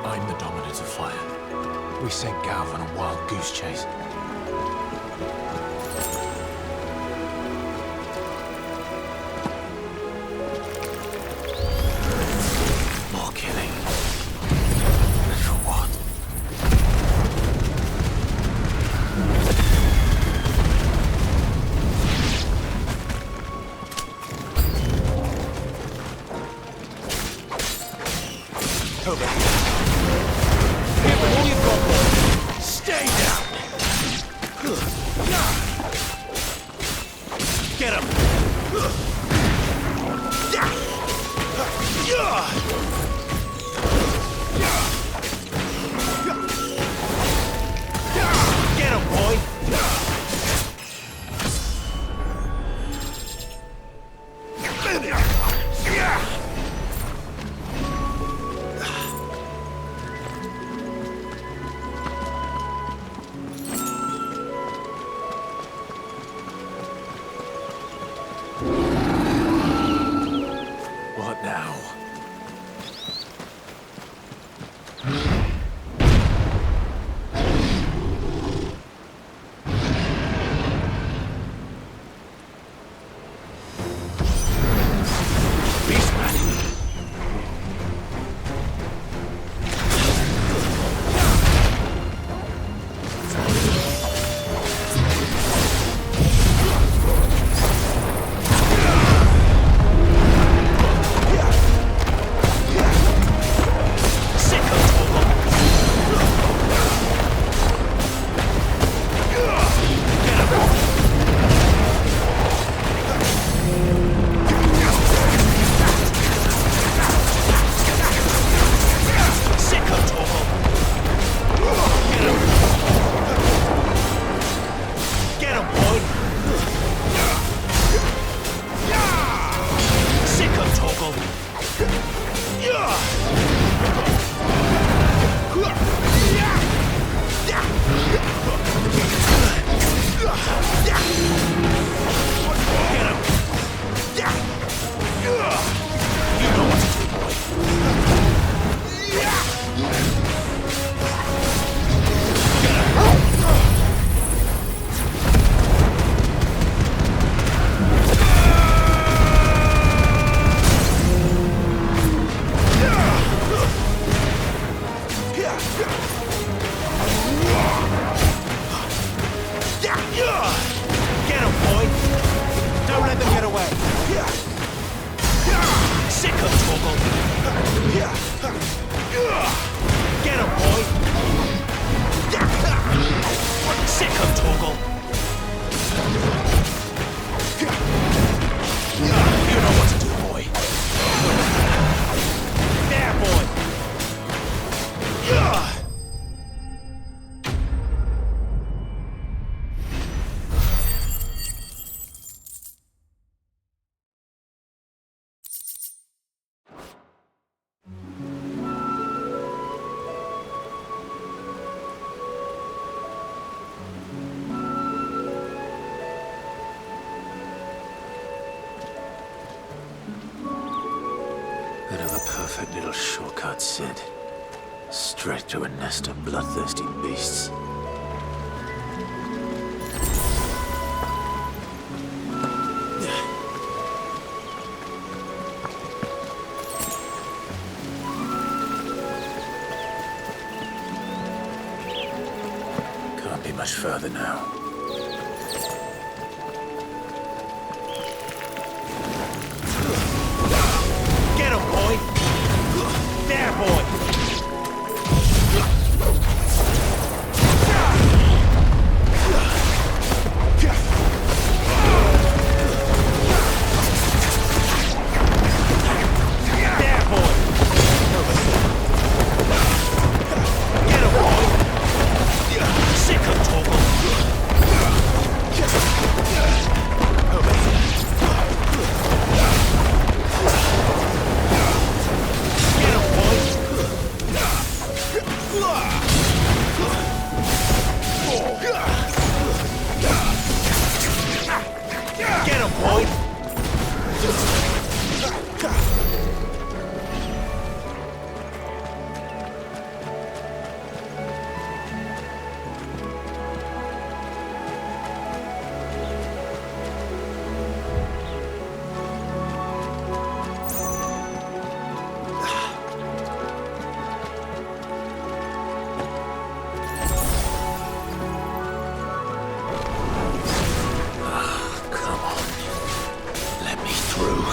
I'm the Dominant of Fire. We sent Galv on a wild goose chase. More killing. And for what? Over here. Give them all you've got, boy. Stay down. Get him. Get him, boy. What now? Another perfect little shortcut, Sid. Straight to a nest of bloodthirsty beasts. Can't be much further now. Get him, boy! There, boy! Sick of Toggle! through.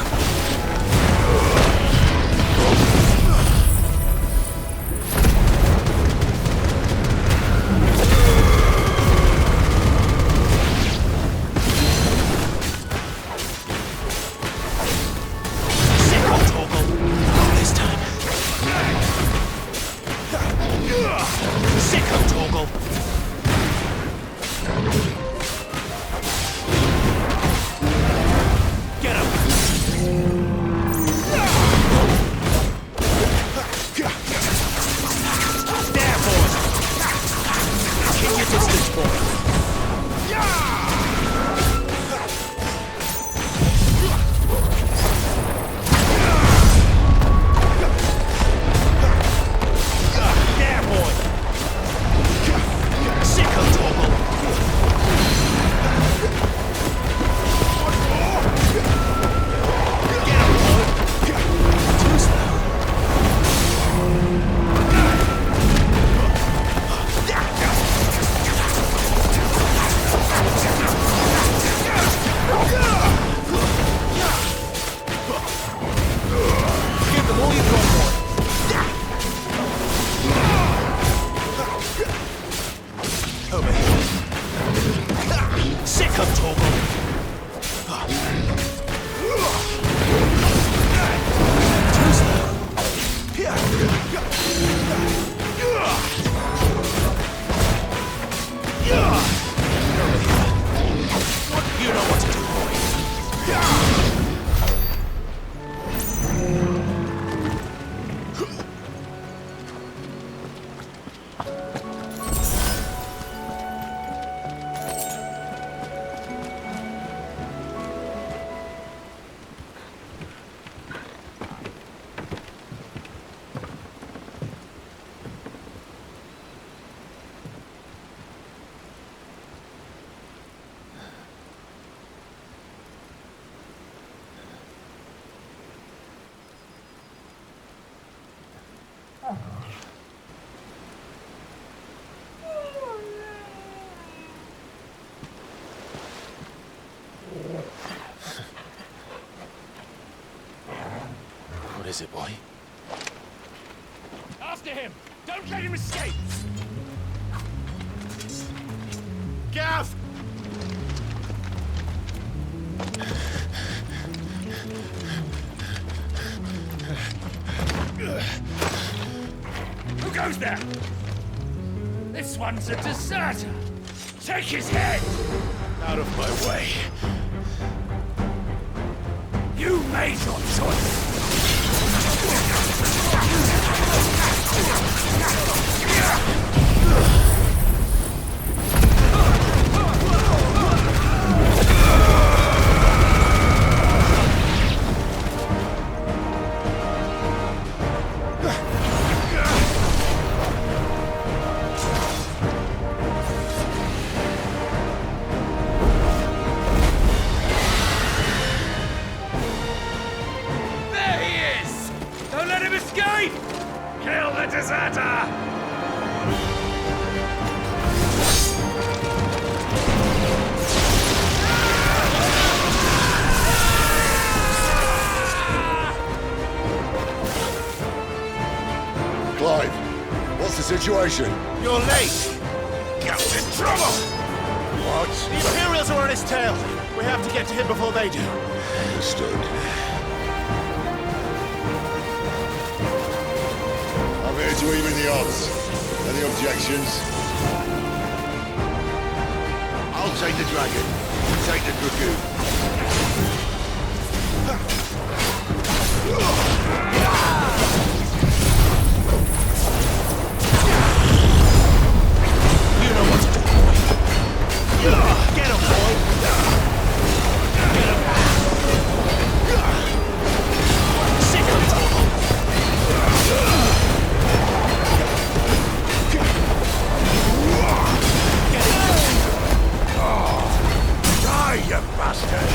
What is it, boy? After him! Don't let him escape! Gav! Who goes there? This one's a deserter! Take his head! Out of my way! You made your choice! Kill the deserter! Clive, what's the situation? You're late! Captain Trouble! What? The Imperials are on his tail! We have to get to him before they do. Understood. I'm here to even the odds. Any objections? I'll take the dragon. You take the dragoon. You know what to do, boy. Get him, boy! Get him! Sick of trouble! Die, you bastard!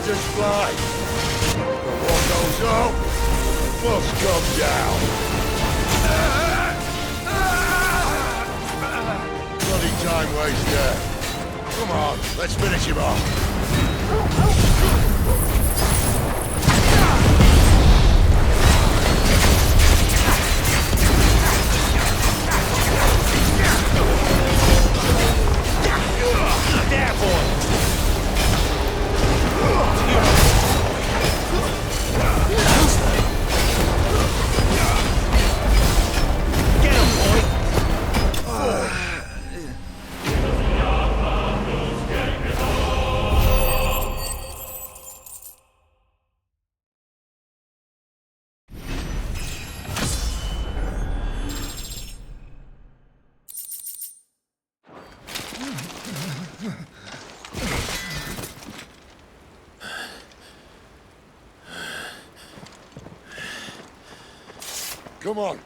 bastards fly. But what goes up must come down. Bloody time waster. Come on, let's finish him off. There, boy! Get him, boy! Come on.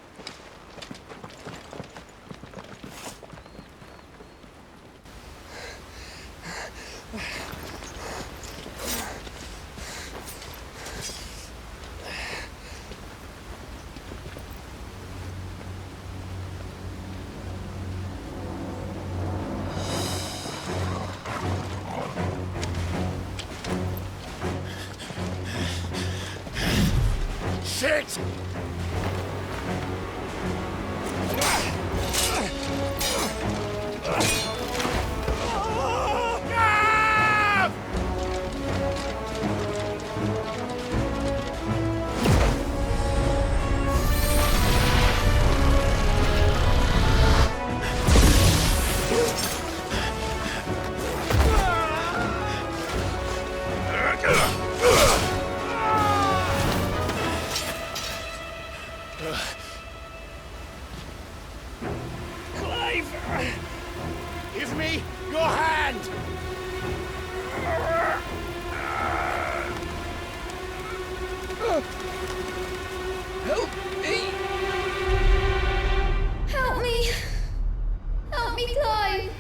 Shit! Give me your hand! Help me! Help me! Help me, Clive!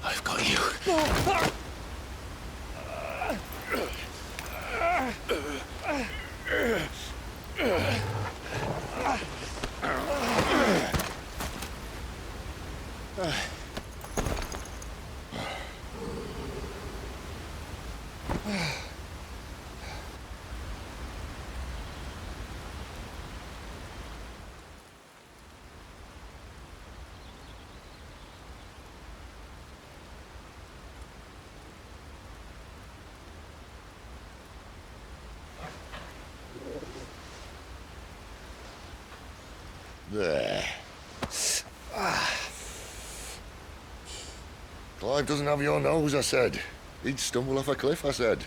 I've got you. There. Clive doesn't have your nose, I said. He'd stumble off a cliff, I said.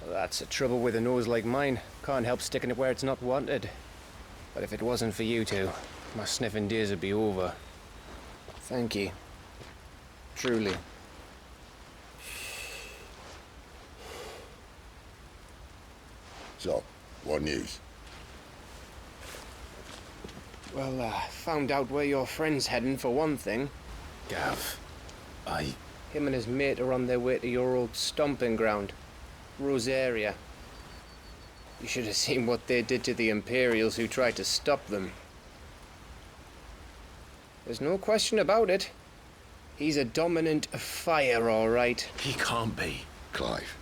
Well, that's the trouble with a nose like mine. Can't help sticking it where it's not wanted. But if it wasn't for you two, my sniffing days would be over. Thank you. Truly. So, what news? Well, found out where your friend's heading for one thing. Gav, Him and his mate are on their way to your old stomping ground, Rosaria. You should have seen what they did to the Imperials who tried to stop them. There's no question about it. He's a dominant fire, all right. he can't be. Clive,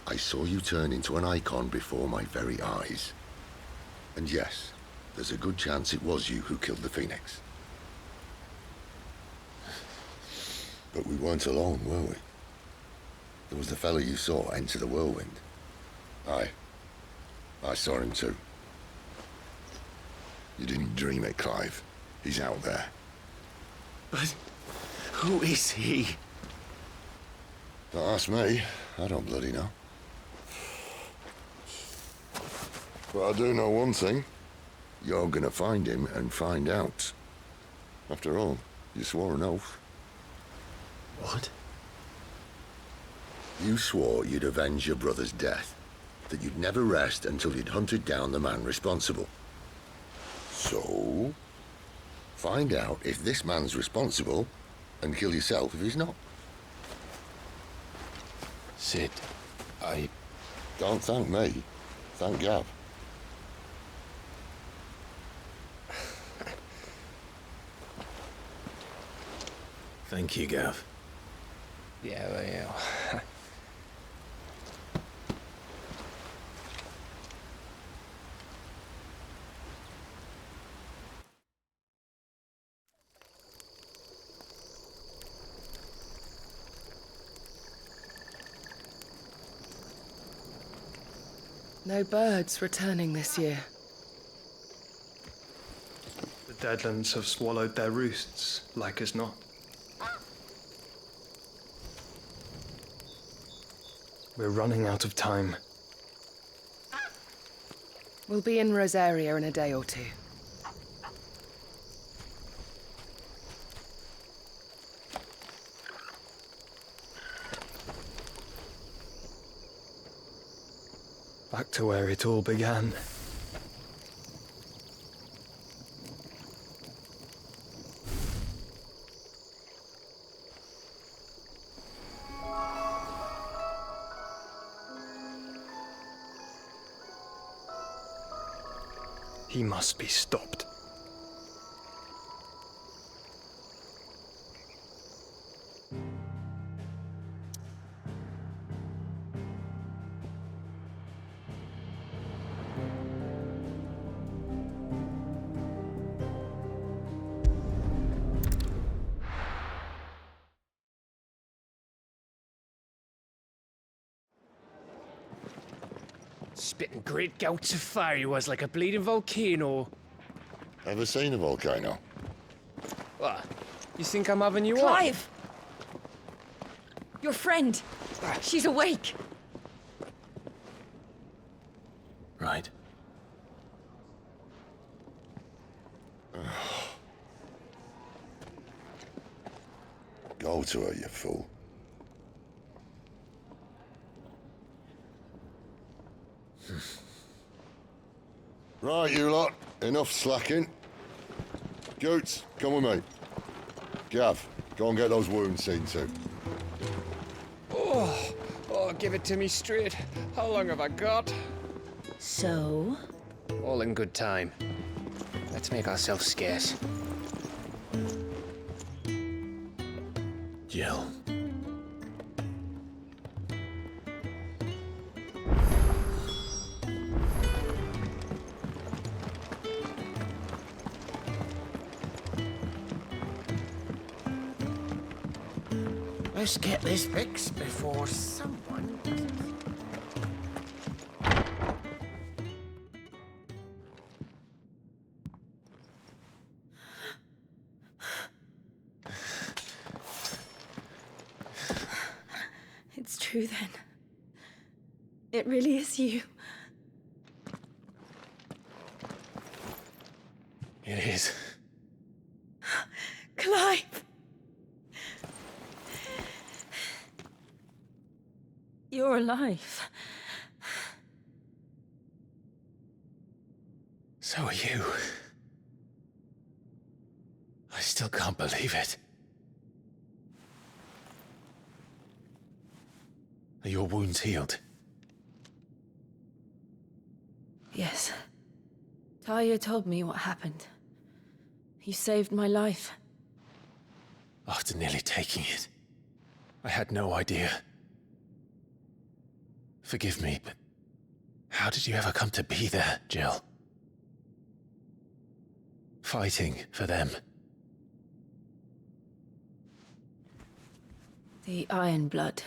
I saw you turn into an icon before my very eyes. And yes, there's a good chance it was you who killed the Phoenix. But we weren't alone, were we? There was the fellow you saw enter the whirlwind. I saw him too. You didn't dream it, Clive. He's out there. But who is he? Don't ask me. I don't bloody know. But I do know one thing. You're gonna find him and find out. After all, you swore an oath. What? You swore you'd avenge your brother's death. That you'd never rest until you'd hunted down the man responsible. So, find out if this man's responsible and kill yourself if he's not. Sid, I... Don't thank me. Thank Gav. Thank you, Gav. Yeah, well, yeah. No birds returning this year. The Deadlands have swallowed their roosts, like as not. We're running out of time. We'll be in Rosaria in a day or two. Back to where it all began. He must be stopped. Spitting great gouts of fire he was, like a bleeding volcano. Ever seen a volcano? What? You think I'm having you on? Clive! Your friend! She's awake! Right. Go to her, you fool. Right, you lot. Enough slacking. Goots, come with me. Gav, go and get those wounds seen to. Oh, give it to me straight. How long have I got? So? All in good time. Let's make ourselves scarce. Jill. Let's get this fixed before someone does it. It's true then. It really is you. It is. Clive! You're alive. So are you. I still can't believe it. Are your wounds healed? Yes. Talia told me what happened. You saved my life. After nearly taking it, I had no idea. Forgive me, but how did you ever come to be there, Jill? Fighting for them. The Iron Blood.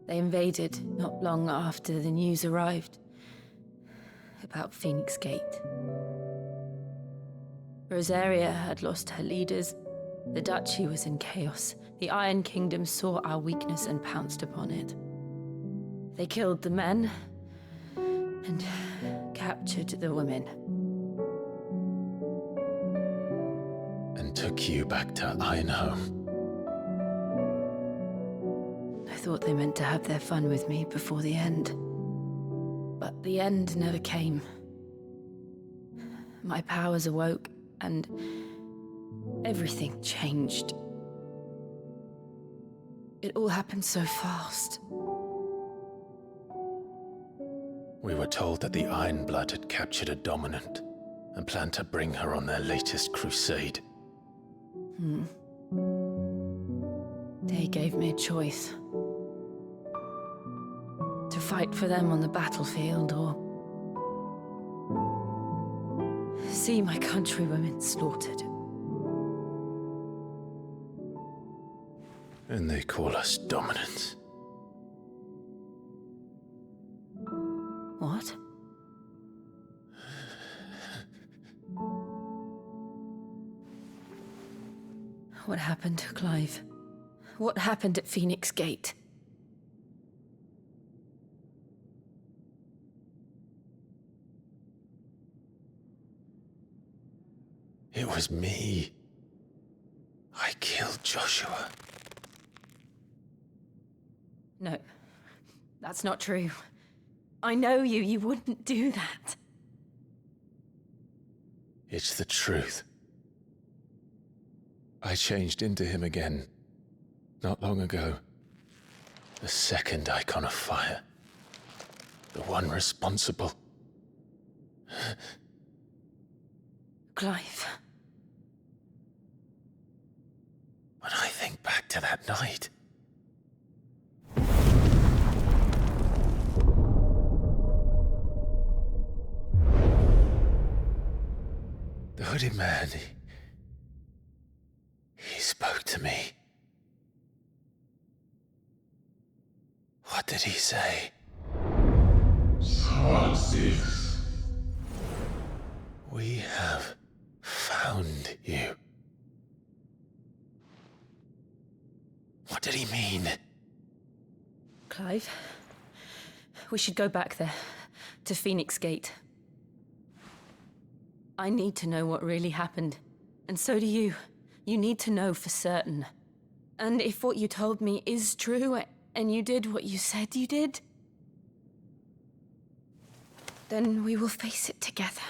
They invaded not long after the news arrived about Phoenix Gate. Rosaria had lost her leaders. The Duchy was in chaos. The Iron Kingdom saw our weakness and pounced upon it. They killed the men and captured the women. And took you back to Ironhome. I thought they meant to have their fun with me before the end. But the end never came. My powers awoke, and everything changed. It all happened so fast. We were told that the Ironblood had captured a dominant and planned to bring her on their latest crusade. They gave me a choice. To fight for them on the battlefield or see my countrywomen slaughtered. And they call us dominants. What? What happened to Clive? What happened at Phoenix Gate? It was me. I killed Joshua. No, that's not true. I know you. You wouldn't do that. It's the truth. I changed into him again, not long ago. The second icon of fire. The one responsible. Clive. When I think back to that night... The hooded man, he spoke to me. What did he say? XVI. We have found you. What did he mean? Clive, we should go back there, to Phoenix Gate. I need to know what really happened. And so do you. You need to know for certain. And if what you told me is true, and you did what you said you did, then we will face it together.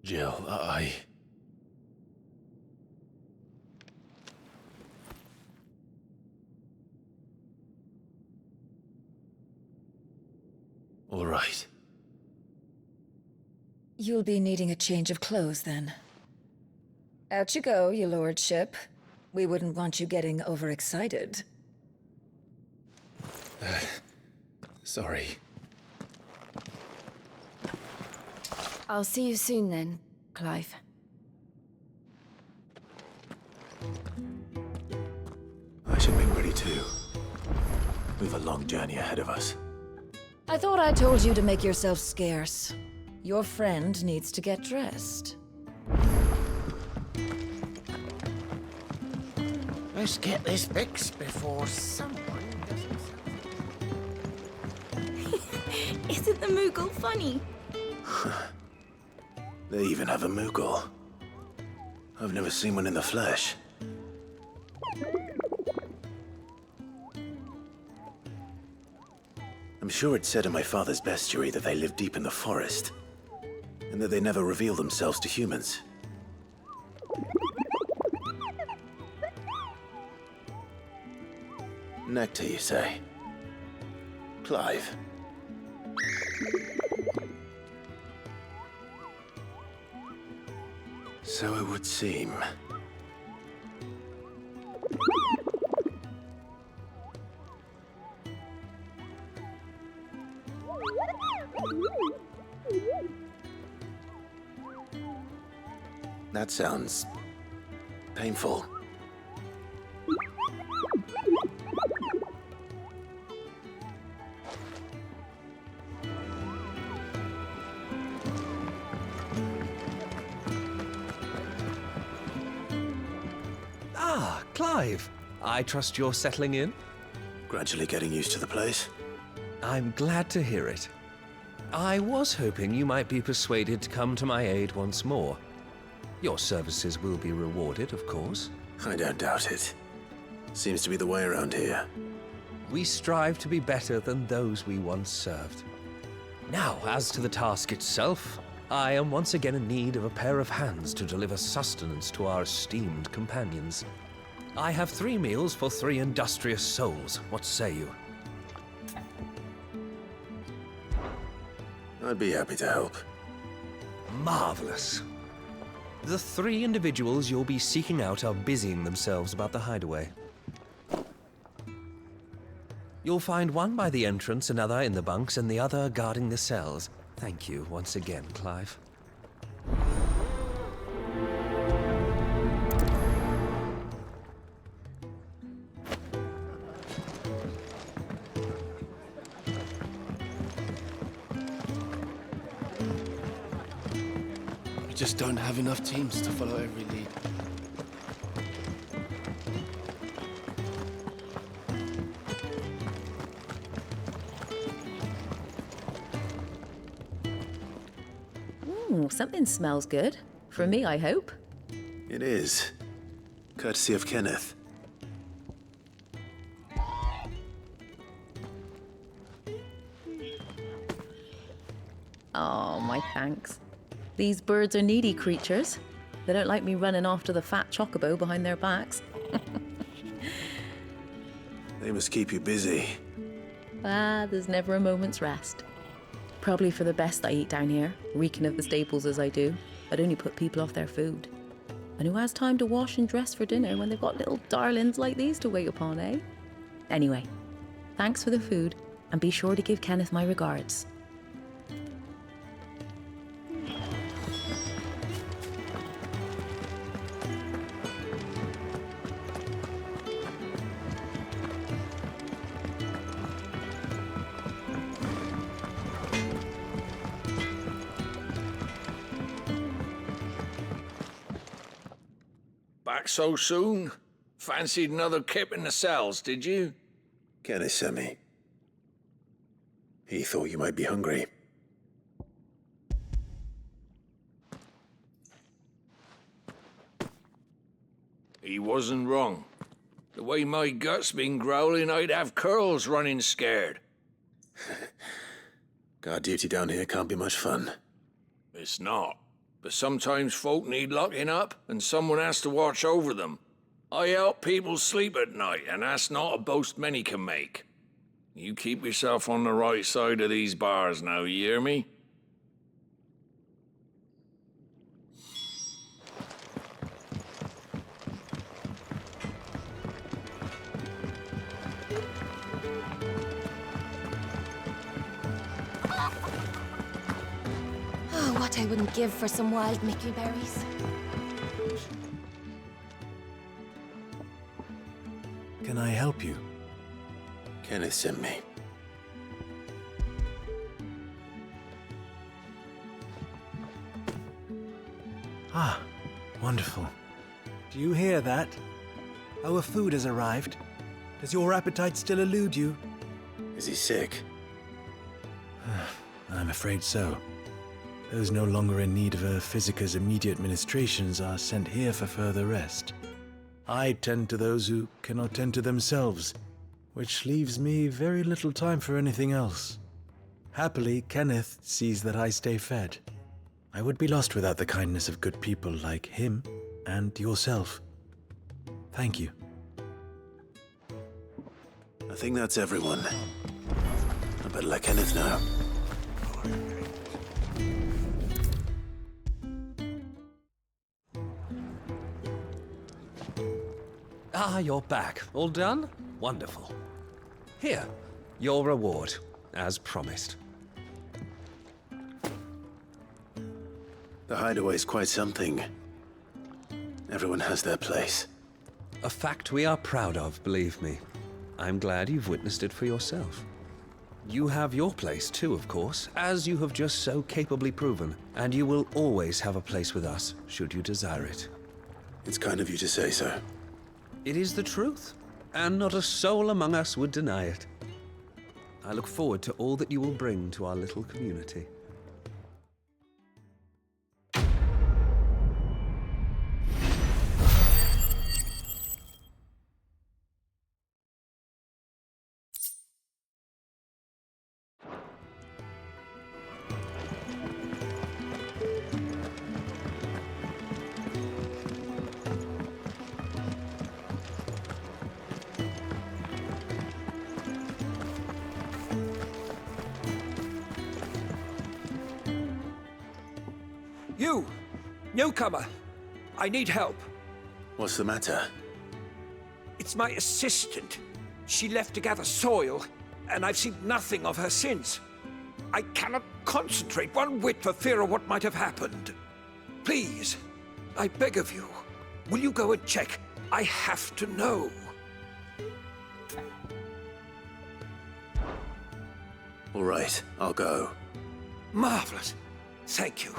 Jill, All right. You'll be needing a change of clothes, then. Out you go, your lordship. We wouldn't want you getting overexcited. Sorry. I'll see you soon then, Clive. I should make ready too. We've a long journey ahead of us. I thought I told you to make yourself scarce. Your friend needs to get dressed. Let's get this fixed before someone doesn't... Isn't the Moogle funny? They even have a Moogle. I've never seen one in the flesh. I'm sure it said in my father's bestiary that they live deep in the forest, and that they never reveal themselves to humans. Nectar, you say? Clive. So it would seem. That sounds painful. Ah, Clive. I trust you're settling in? Gradually getting used to the place. I'm glad to hear it. I was hoping you might be persuaded to come to my aid once more. Your services will be rewarded, of course. I don't doubt it. Seems to be the way around here. We strive to be better than those we once served. Now, as to the task itself, I am once again in need of a pair of hands to deliver sustenance to our esteemed companions. I have 3 meals for 3 industrious souls. What say you? I'd be happy to help. Marvelous. The 3 individuals you'll be seeking out are busying themselves about the hideaway. You'll find one by the entrance, another in the bunks, and the other guarding the cells. Thank you once again, Clive. We just don't have enough teams to follow every lead. Ooh, something smells good. For me, I hope. It is. Courtesy of Kenneth. Oh, my thanks. These birds are needy creatures. They don't like me running after the fat chocobo behind their backs. They must keep you busy. Ah, there's never a moment's rest. Probably for the best I eat down here, reeking of the staples as I do. I'd only put people off their food. And who has time to wash and dress for dinner when they've got little darlings like these to wait upon, eh? Anyway, thanks for the food, and be sure to give Kenneth my regards. Back so soon? Fancied another kip in the cells, did you? Kenneth sent me. He thought you might be hungry. He wasn't wrong. The way my gut's been growling, I'd have curls running scared. Guard duty down here can't be much fun. It's not. But sometimes folk need locking up, and someone has to watch over them. I help people sleep at night, and that's not a boast many can make. You keep yourself on the right side of these bars now, you hear me? Oh, what I wouldn't give for some wild mickleberries. Can I help you? Kenneth sent me. Ah, wonderful. Do you hear that? Our food has arrived. Does your appetite still elude you? Is he sick? I'm afraid so. Those no longer in need of a physicker's immediate ministrations are sent here for further rest. I tend to those who cannot tend to themselves, which leaves me very little time for anything else. Happily, Kenneth sees that I stay fed. I would be lost without the kindness of good people like him and yourself. Thank you. I think that's everyone. I better let Kenneth know. Ah, you're back. All done? Wonderful. Here, your reward, as promised. The hideaway's quite something. Everyone has their place. A fact we are proud of, believe me. I'm glad you've witnessed it for yourself. You have your place too, of course, as you have just so capably proven, and you will always have a place with us, should you desire it. It's kind of you to say so. It is the truth, and not a soul among us would deny it. I look forward to all that you will bring to our little community. You! Newcomer! I need help. What's the matter? It's my assistant. She left to gather soil, and I've seen nothing of her since. I cannot concentrate one whit for fear of what might have happened. Please, I beg of you, will you go and check? I have to know. All right, I'll go. Marvelous. Thank you.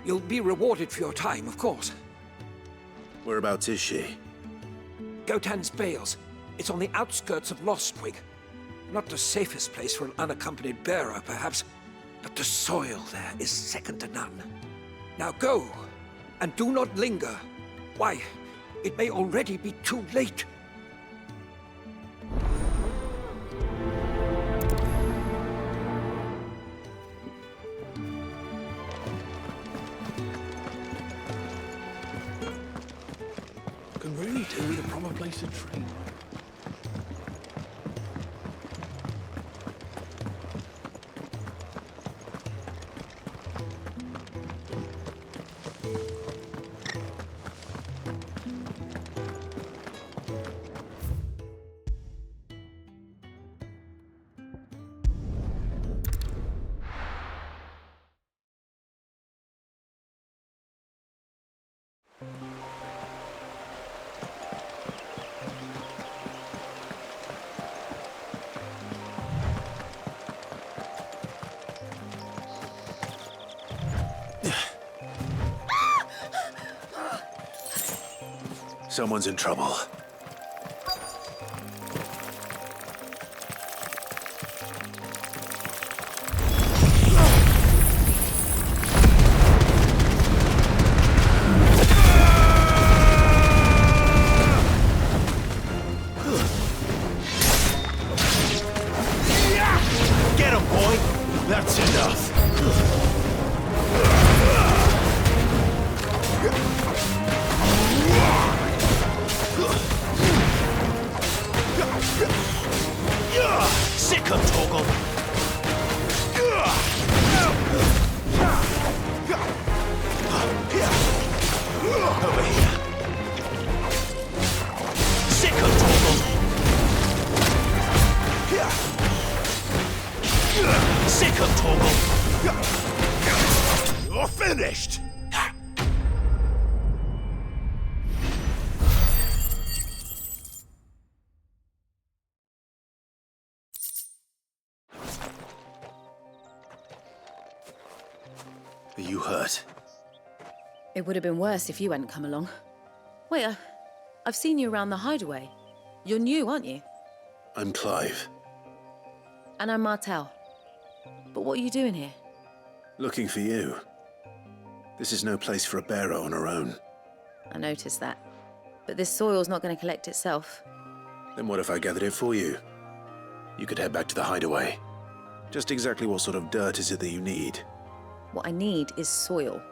You'll be rewarded for your time, of course. Whereabouts is she? Gotan's Bales. It's on the outskirts of Lostwig. Not the safest place for an unaccompanied bearer, perhaps, but the soil there is second to none. Now go, and do not linger. Why, it may already be too late. Can really do with a proper place to train. Someone's in trouble. Get him, boy! That's enough! Sick of Toggle! Over here. Sick of Toggle! Sick of Toggle! You're finished! Are you hurt? It would have been worse if you hadn't come along. Wait, I've seen you around the hideaway. You're new, aren't you? I'm Clive. And I'm Martel. But what are you doing here? Looking for you. This is no place for a bearer on her own. I noticed that. But this soil's not going to collect itself. Then what if I gathered it for you? You could head back to the hideaway. Just exactly what sort of dirt is it that you need? What I need is soil.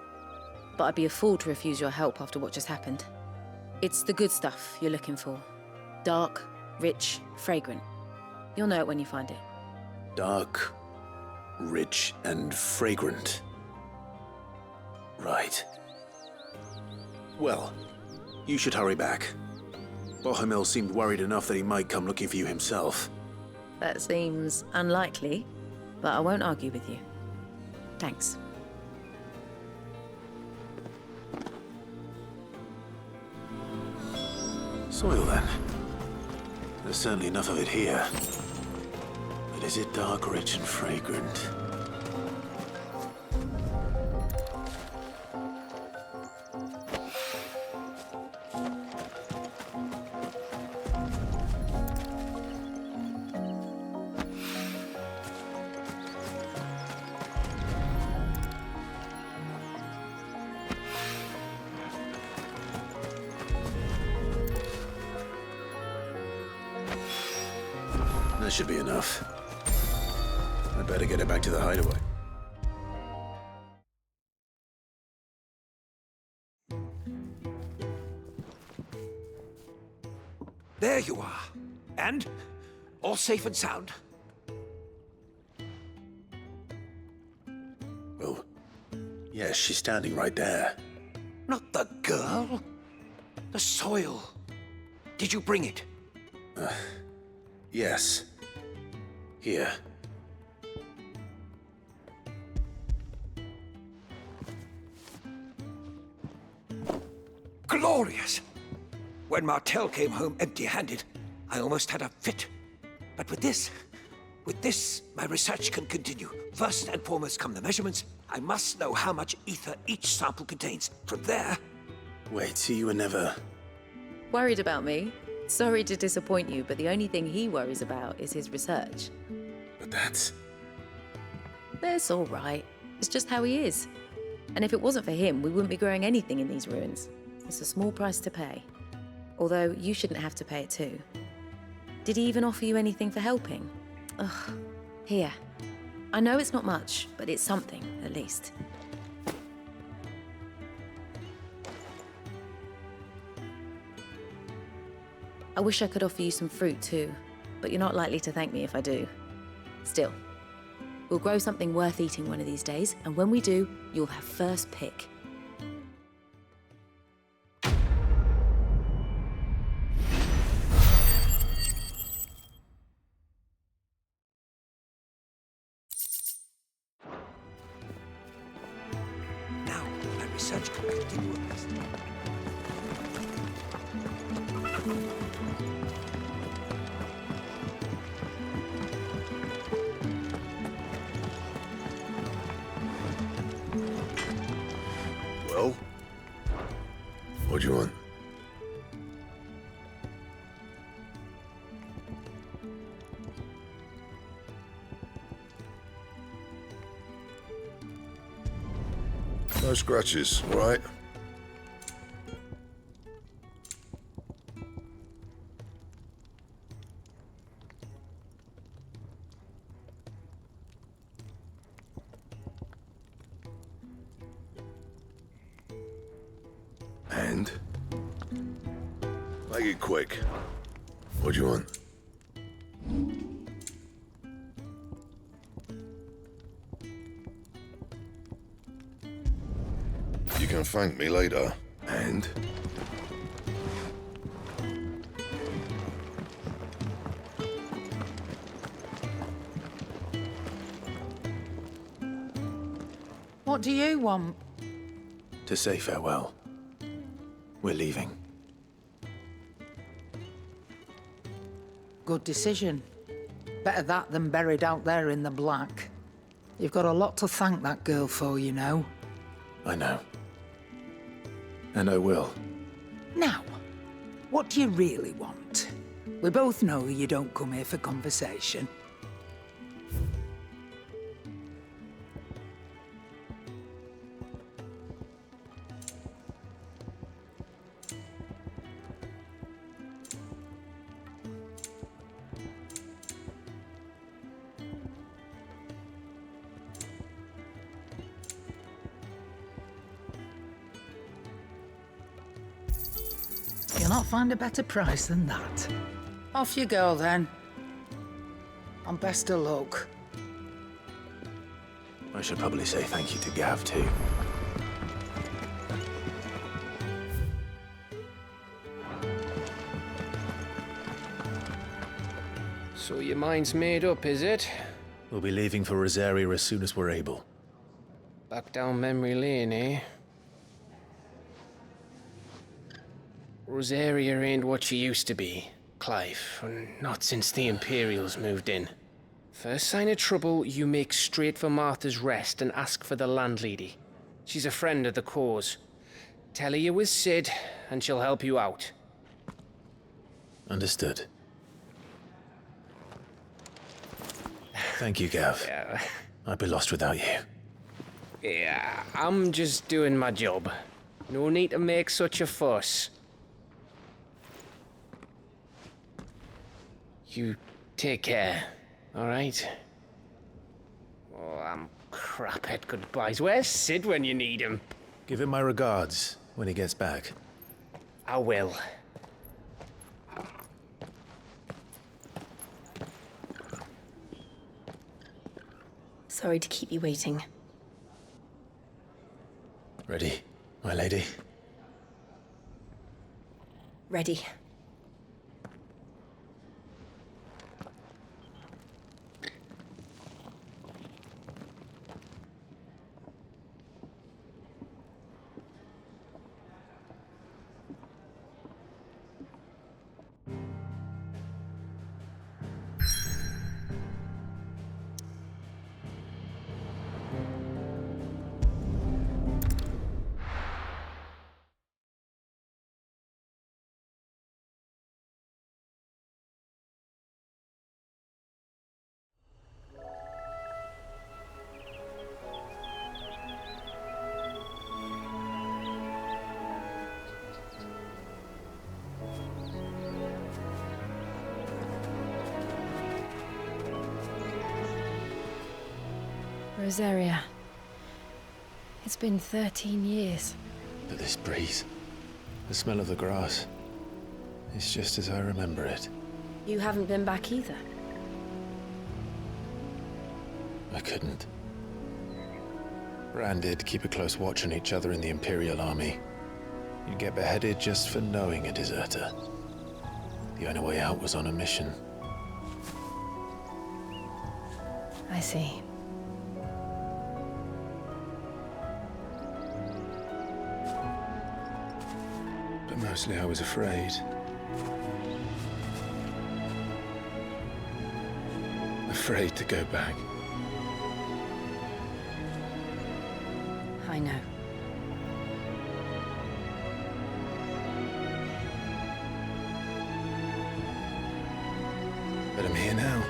But I'd be a fool to refuse your help after what just happened. It's the good stuff you're looking for. Dark, rich, fragrant. You'll know it when you find it. Dark, rich, and fragrant. Right. Well, you should hurry back. Bohemil seemed worried enough that he might come looking for you himself. That seems unlikely, but I won't argue with you. Thanks. Soil, then. There's certainly enough of it here. But is it dark, rich, and fragrant? That should be enough. I'd better get it back to the hideaway. There you are. And? All safe and sound? Well, Yes, she's standing right there. Not the girl. The soil. Did you bring it? Yes. Here. Glorious! When Martel came home empty-handed, I almost had a fit. But with this, my research can continue. First and foremost come the measurements. I must know how much ether each sample contains. From there... Wait, so you were never... Worried about me? Sorry to disappoint you, but the only thing he worries about is his research. But that's... That's all right. It's just how he is. And if it wasn't for him, we wouldn't be growing anything in these ruins. It's a small price to pay. Although, you shouldn't have to pay it too. Did he even offer you anything for helping? Ugh. Here. I know it's not much, but it's something, at least. I wish I could offer you some fruit too, but you're not likely to thank me if I do. Still, we'll grow something worth eating one of these days, and when we do, you'll have first pick. Now, my research can continue. Well? What do you want? No scratches, all right? And? Make it quick. What do you want? You can thank me later. And? What do you want? To say farewell. We're leaving. Good decision. Better that than buried out there in the black. You've got a lot to thank that girl for, you know. I know. And I will. Now, what do you really want? We both know you don't come here for conversation. You'll not find a better price than that. Off you go, then. And best of luck. I should probably say thank you to Gav, too. So your mind's made up, is it? We'll be leaving for Rosaria as soon as we're able. Back down memory lane, eh? Rosaria ain't what she used to be, Clive. Not since the Imperials moved in. First sign of trouble, you make straight for Martha's Rest and ask for the landlady. She's a friend of the cause. Tell her you was Sid, and she'll help you out. Understood. Thank you, Gav. Yeah. I'd be lost without you. Yeah, I'm just doing my job. No need to make such a fuss. You take care, all right? Oh, I'm crap at goodbyes. Where's Sid when you need him? Give him my regards when he gets back. I will. Sorry to keep you waiting. Ready, my lady? Ready. Rosaria. It's been 13 years. But this breeze, the smell of the grass, it's just as I remember it. You haven't been back either. I couldn't. Branded, keep a close watch on each other in the Imperial Army. You'd get beheaded just for knowing a deserter. The only way out was on a mission. I see. But mostly I was afraid. Afraid to go back. I know. But I'm here now.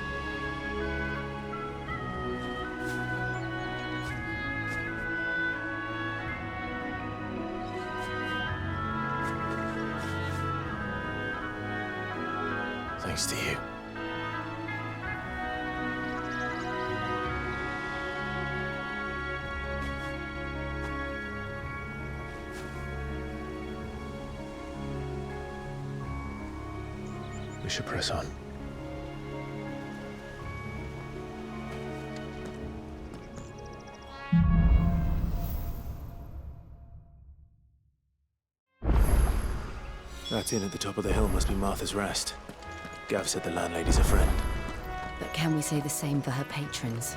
Thanks to you. We should press on. That inn at the top of the hill must be Martha's Rest. Gav said the landlady's a friend. But can we say the same for her patrons?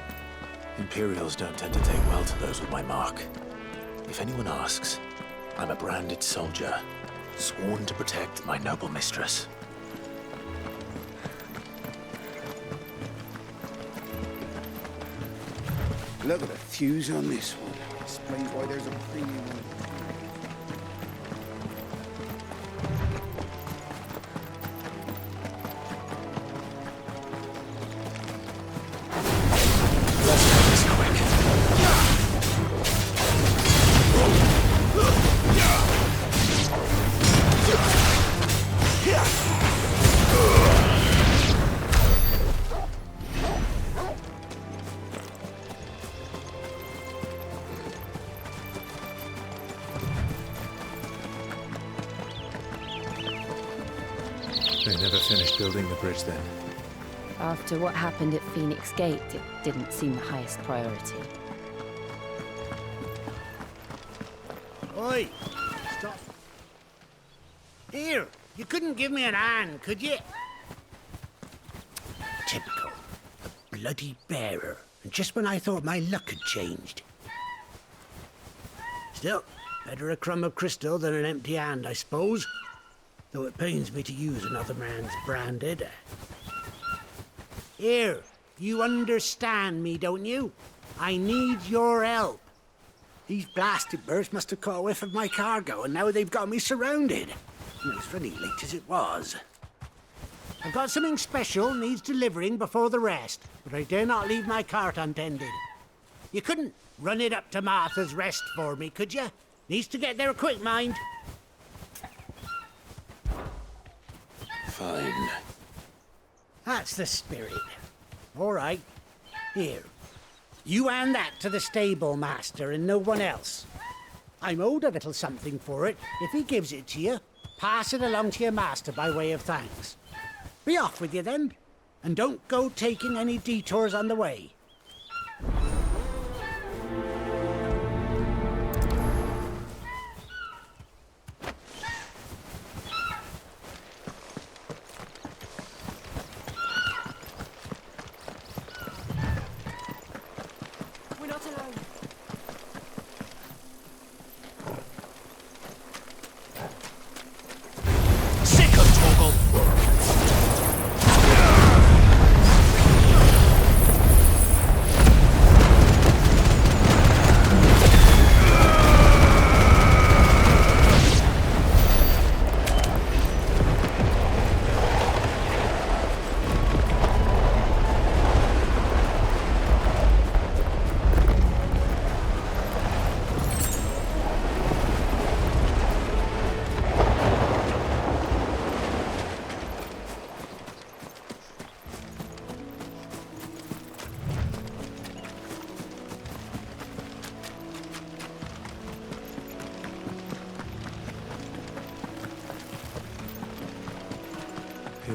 Imperials don't tend to take well to those with my mark. If anyone asks, I'm a branded soldier, sworn to protect my noble mistress. Look at the fuse on this one. Explains why there's a premium on it. They never finished building the bridge then. After what happened at Phoenix Gate, it didn't seem the highest priority. Oi! Stop. Here, you couldn't give me an hand, could you? Typical. A bloody bearer. And just when I thought my luck had changed. Still, better a crumb of crystal than an empty hand, I suppose. Though it pains me to use another man's branded. Here, you understand me, don't you? I need your help. These blasted birds must have caught a whiff of my cargo, and now they've got me surrounded. And it was very late as it was. I've got something special needs delivering before the rest, but I dare not leave my cart untended. You couldn't run it up to Martha's Rest for me, could you? Needs to get there quick, mind. Fine. That's the spirit. All right. Here. You hand that to the stable master and no one else. I'm owed a little something for it. If he gives it to you, pass it along to your master by way of thanks. Be off with you then, and don't go taking any detours on the way.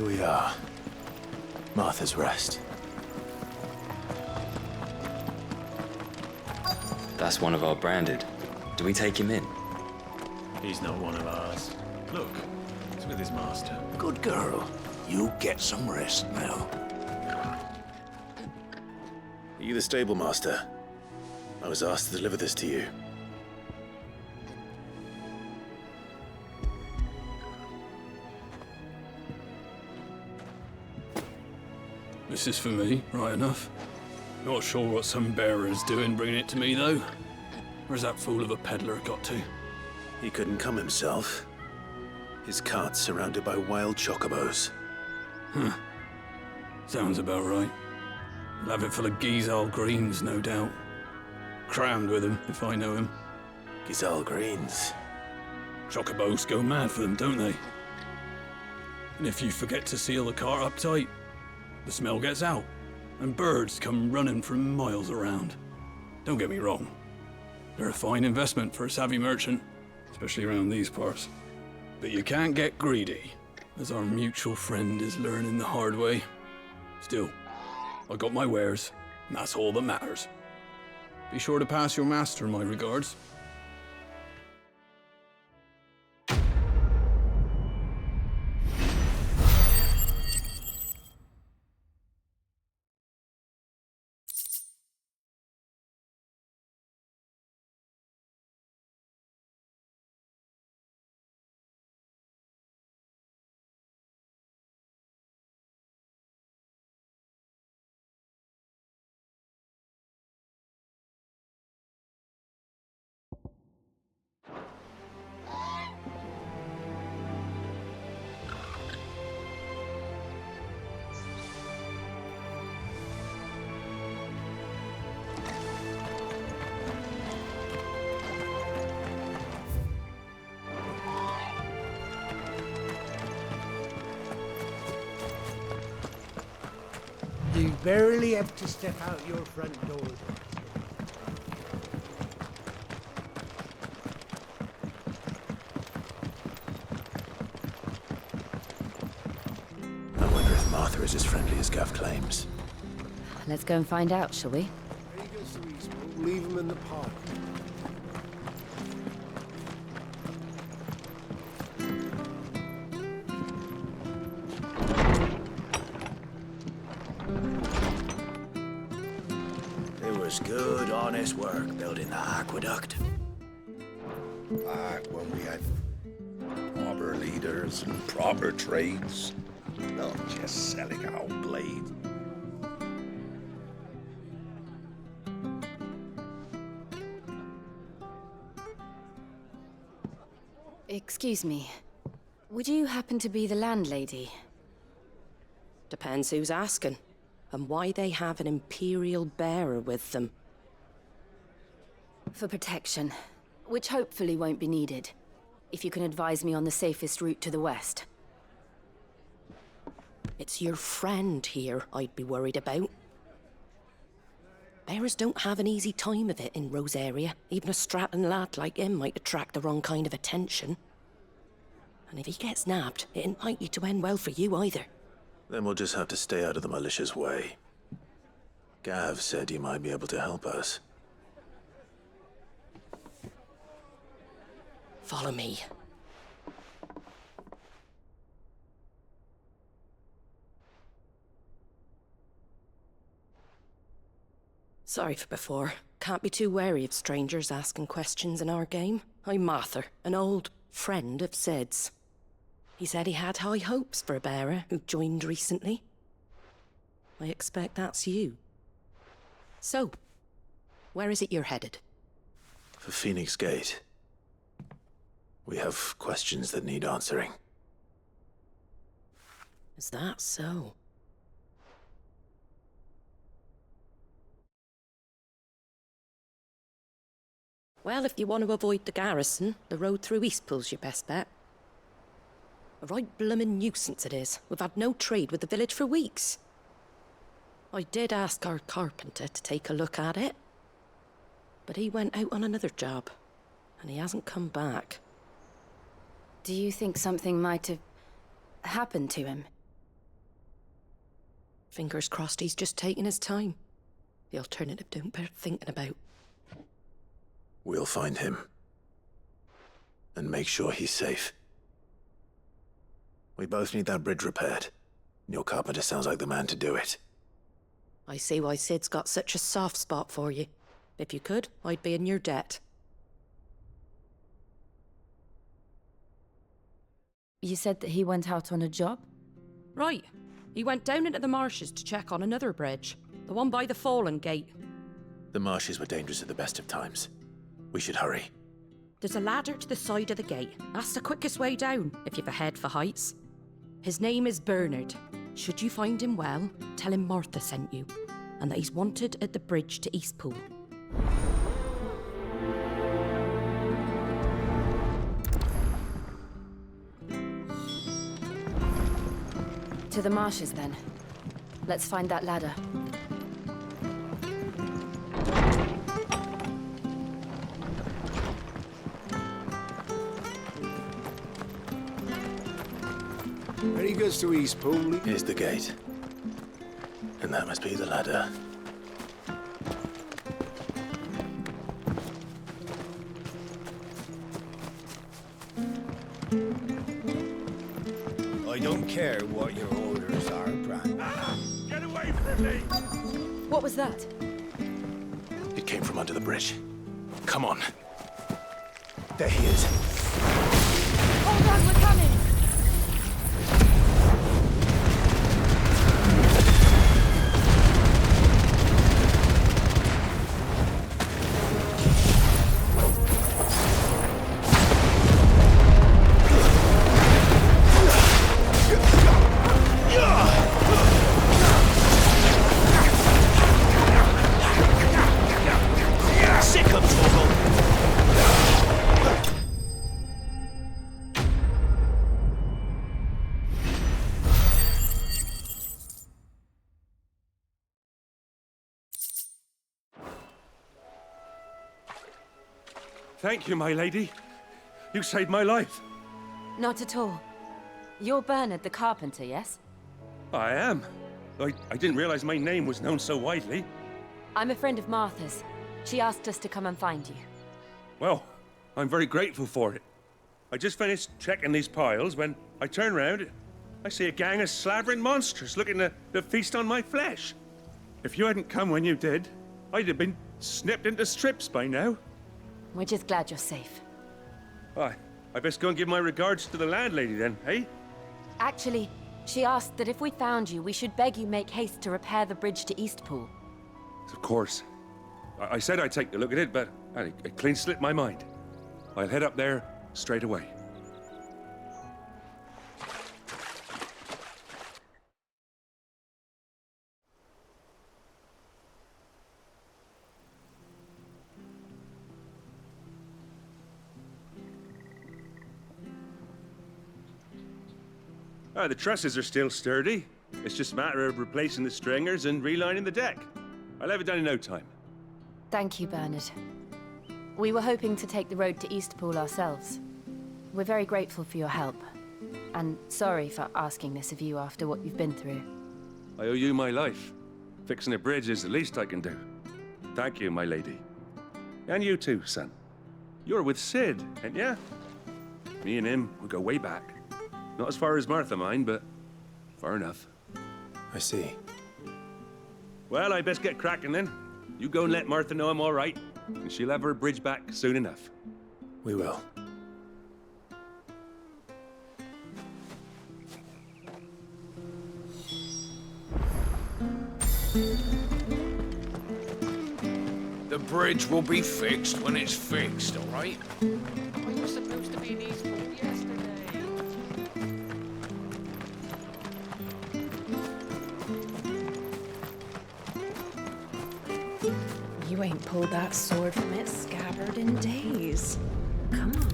Here we are. Martha's Rest. That's one of our branded. Do we take him in? He's not one of ours. Look, he's with his master. Good girl. You get some rest now. Are you the stable master? I was asked to deliver this to you. This is for me, right enough. Not sure what some bearer's doing bringing it to me, though. Where's that fool of a peddler got to? He couldn't come himself. His cart's surrounded by wild chocobos. Huh. Sounds about right. He'll have it full of Gizal greens, no doubt. Crammed with him, if I know him. Gizal greens? Chocobos go mad for them, don't they? And if you forget to seal the cart up tight, the smell gets out, and birds come running from miles around. Don't get me wrong. They're a fine investment for a savvy merchant, especially around these parts. But you can't get greedy, as our mutual friend is learning the hard way. Still, I got my wares, and that's all that matters. Be sure to pass your master my regards. You barely have to step out your front door. I wonder if Martha is as friendly as Gav claims. Let's go and find out, shall we? Leave him in the park. It was good, honest work building the aqueduct. Back when we had proper leaders and proper trades, not just selling out blades. Excuse me. Would you happen to be the landlady? Depends who's asking, and why they have an Imperial bearer with them. For protection, which hopefully won't be needed. If you can advise me on the safest route to the west. It's your friend here I'd be worried about. Bearers don't have an easy time of it in Rosaria. Even a Stratton lad like him might attract the wrong kind of attention. And if he gets nabbed, it ain't likely to end well for you either. Then we'll just have to stay out of the malicious way. Gav said he might be able to help us. Follow me. Sorry for before. Can't be too wary of strangers asking questions in our game. I'm Martha, an old friend of Sid's. He said he had high hopes for a bearer who joined recently. I expect that's you. So, where is it you're headed? For Phoenix Gate. We have questions that need answering. Is that so? Well, if you want to avoid the garrison, the road through Eastpool's your best bet. A right bloomin' nuisance it is. We've had no trade with the village for weeks. I did ask our carpenter to take a look at it, but he went out on another job, and he hasn't come back. Do you think something might have happened to him? Fingers crossed he's just taking his time. The alternative don't bear thinking about. We'll find him. And make sure he's safe. We both need that bridge repaired. Your carpenter sounds like the man to do it. I see why Sid's got such a soft spot for you. If you could, I'd be in your debt. You said that he went out on a job? Right. He went down into the marshes to check on another bridge. The one by the Fallen Gate. The marshes were dangerous at the best of times. We should hurry. There's a ladder to the side of the gate. That's the quickest way down, if you've a head for heights. His name is Bernard. Should you find him well, tell him Martha sent you, and that he's wanted at the bridge to Eastpool. To the marshes, then. Let's find that ladder. When he goes to Eastpool... Here's the gate. And that must be the ladder. I don't care what your orders are, Bran. Get away from me! What was that? It came from under the bridge. Come on. There he is. Hold on, we're coming! Thank you, my lady. You saved my life. Not at all. You're Bernard the carpenter, yes? I am. I didn't realize my name was known so widely. I'm a friend of Martha's. She asked us to come and find you. Well, I'm very grateful for it. I just finished checking these piles when I turn round. I see a gang of slavering monsters looking to feast on my flesh. If you hadn't come when you did, I'd have been snipped into strips by now. We're just glad you're safe. I best go and give my regards to the landlady then, eh? Actually, she asked that if we found you, we should beg you make haste to repair the bridge to Eastpool. Of course. I said I'd take a look at it, but it clean slipped my mind. I'll head up there straight away. The trusses are still sturdy. It's just a matter of replacing the stringers and relining the deck. I'll have it done in no time. Thank you, Bernard. We were hoping to take the road to Eastpool ourselves. We're very grateful for your help. And sorry for asking this of you after what you've been through. I owe you my life. Fixing a bridge is the least I can do. Thank you, my lady. And you too, son. You're with Sid, ain't ya? Me and him, we go way back. Not as far as Martha, mind, but far enough. I see. Well, I best get cracking then. You go and let Martha know I'm all right, and she'll have her bridge back soon enough. We will. The bridge will be fixed when it's fixed, all right? I was supposed to be in Eastpool yesterday. You ain't pulled that sword from its scabbard in days. Come on.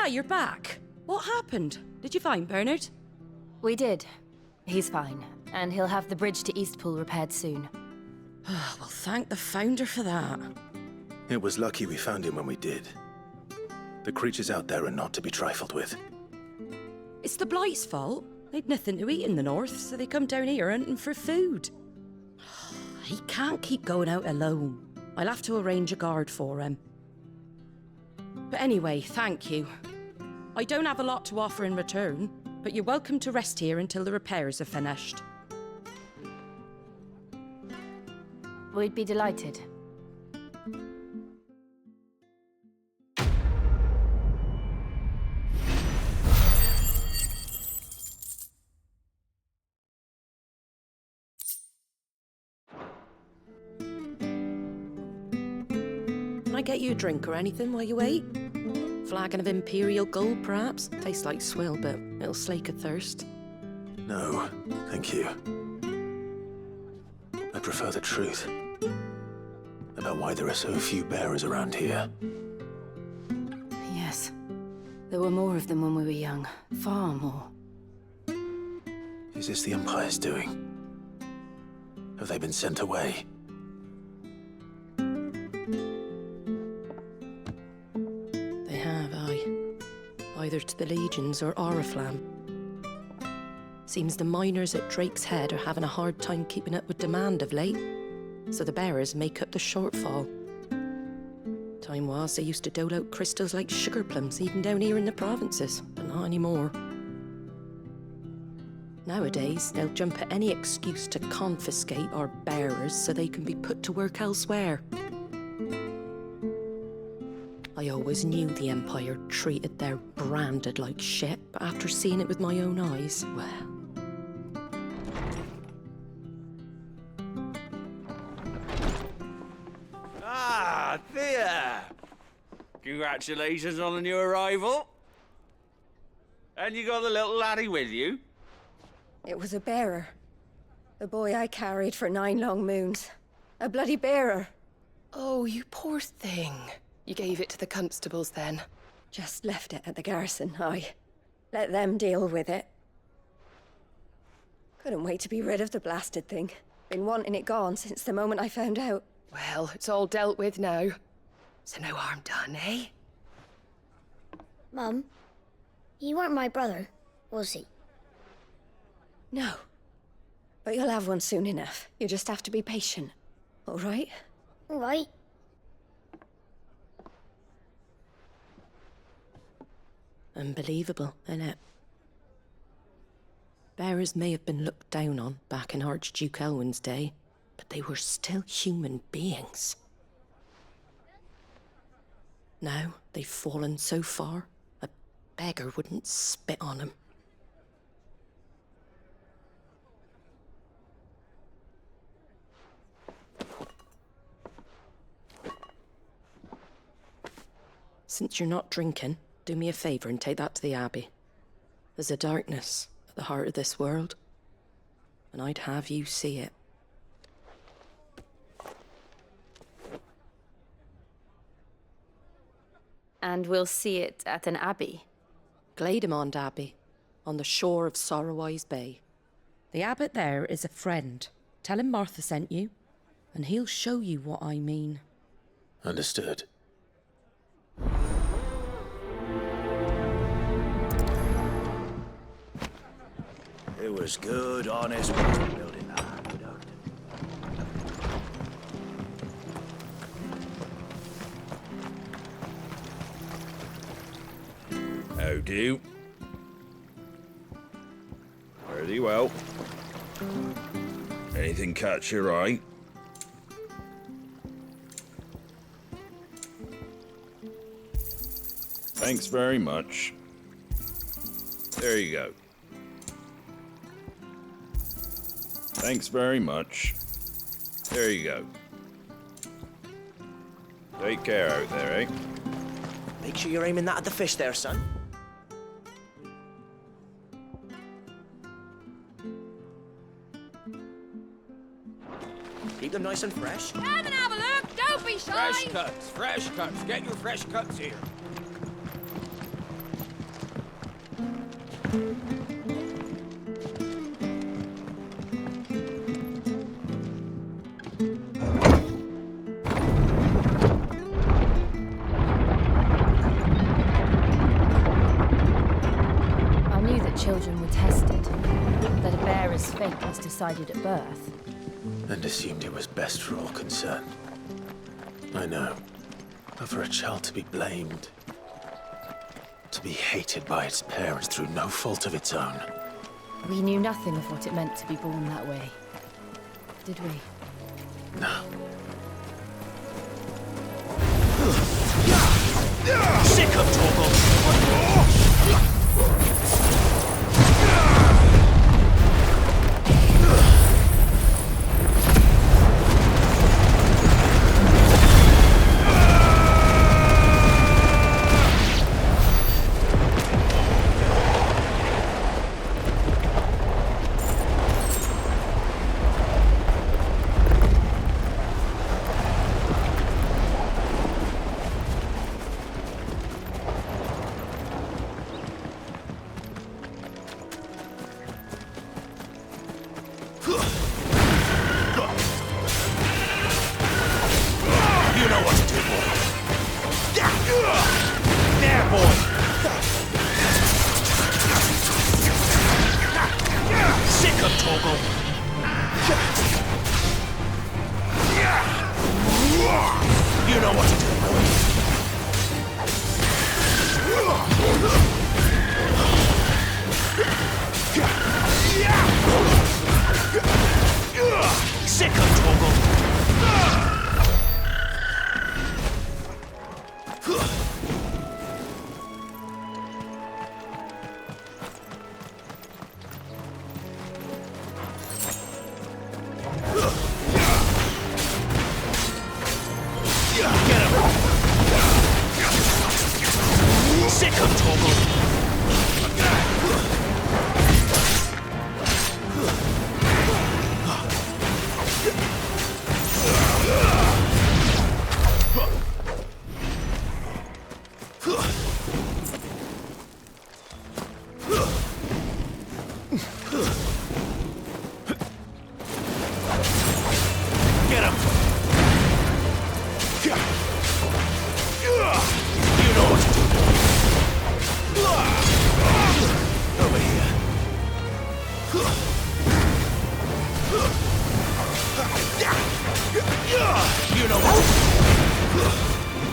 You're back. What happened? Did you find Bernard? We did. He's fine, and he'll have the bridge to Eastpool repaired soon. Well, thank the Founder for that. It was lucky we found him when we did. The creatures out there are not to be trifled with. It's the Blight's fault. They'd nothing to eat in the north, so they come down here hunting for food. He can't keep going out alone. I'll have to arrange a guard for him. But anyway, thank you. I don't have a lot to offer in return, but you're welcome to rest here until the repairs are finished. We'd be delighted. Can I get you a drink or anything while you wait? Flagon of Imperial Gold, perhaps? Tastes like swill, but it'll slake a thirst. No, thank you. I prefer the truth about why there are so few bearers around here. Yes. There were more of them when we were young. Far more. Is this the Empire's doing? Have they been sent away? They have, aye. Either to the Legions or Oriflamme. Seems the miners at Drake's Head are having a hard time keeping up with demand of late, so the bearers make up the shortfall. Time was they used to dole out crystals like sugar plums even down here in the provinces, but not anymore. Nowadays, they'll jump at any excuse to confiscate our bearers so they can be put to work elsewhere. I always knew the Empire treated their branded like shit, but after seeing it with my own eyes, well... Ah, Thea! Congratulations on the new arrival. And you got the little laddie with you? It was a bearer. The boy I carried for 9 long moons. A bloody bearer. Oh, you poor thing. You gave it to the constables then? Just left it at the garrison, aye. Let them deal with it. Couldn't wait to be rid of the blasted thing. Been wanting it gone since the moment I found out. Well, it's all dealt with now. So no harm done, eh? Mum, you weren't my brother, was he? No. But you'll have one soon enough. You just have to be patient. All right? All right. Unbelievable, innit? Bearers may have been looked down on back in Archduke Elwin's day, but they were still human beings. Now they've fallen so far, a beggar wouldn't spit on them. Since you're not drinking, do me a favour and take that to the Abbey. There's a darkness at the heart of this world, and I'd have you see it. And we'll see it at an abbey? Glademond Abbey, on the shore of Sorrowise Bay. The abbot there is a friend. Tell him Martha sent you, and he'll show you what I mean. Understood. It was good, honest work building that aqueduct. How do? Fare thee well. Anything catch your eye? Thanks very much. There you go. Thanks very much. There you go. Take care out there, eh? Make sure you're aiming that at the fish there, son. Keep them nice and fresh. Come and have a look! Don't be shy! Fresh cuts, fresh cuts. Get your fresh cuts here. children were tested, that a bearer's fate was decided at birth. And assumed it was best for all concerned. I know. But for a child to be blamed, to be hated by its parents through no fault of its own. We knew nothing of what it meant to be born that way, did we? No. Sick of Torgal!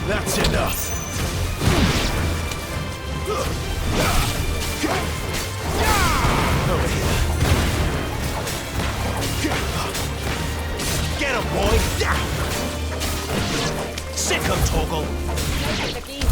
That's enough. Over here. Get him, boy! Sick of Torgal! Make it look easy.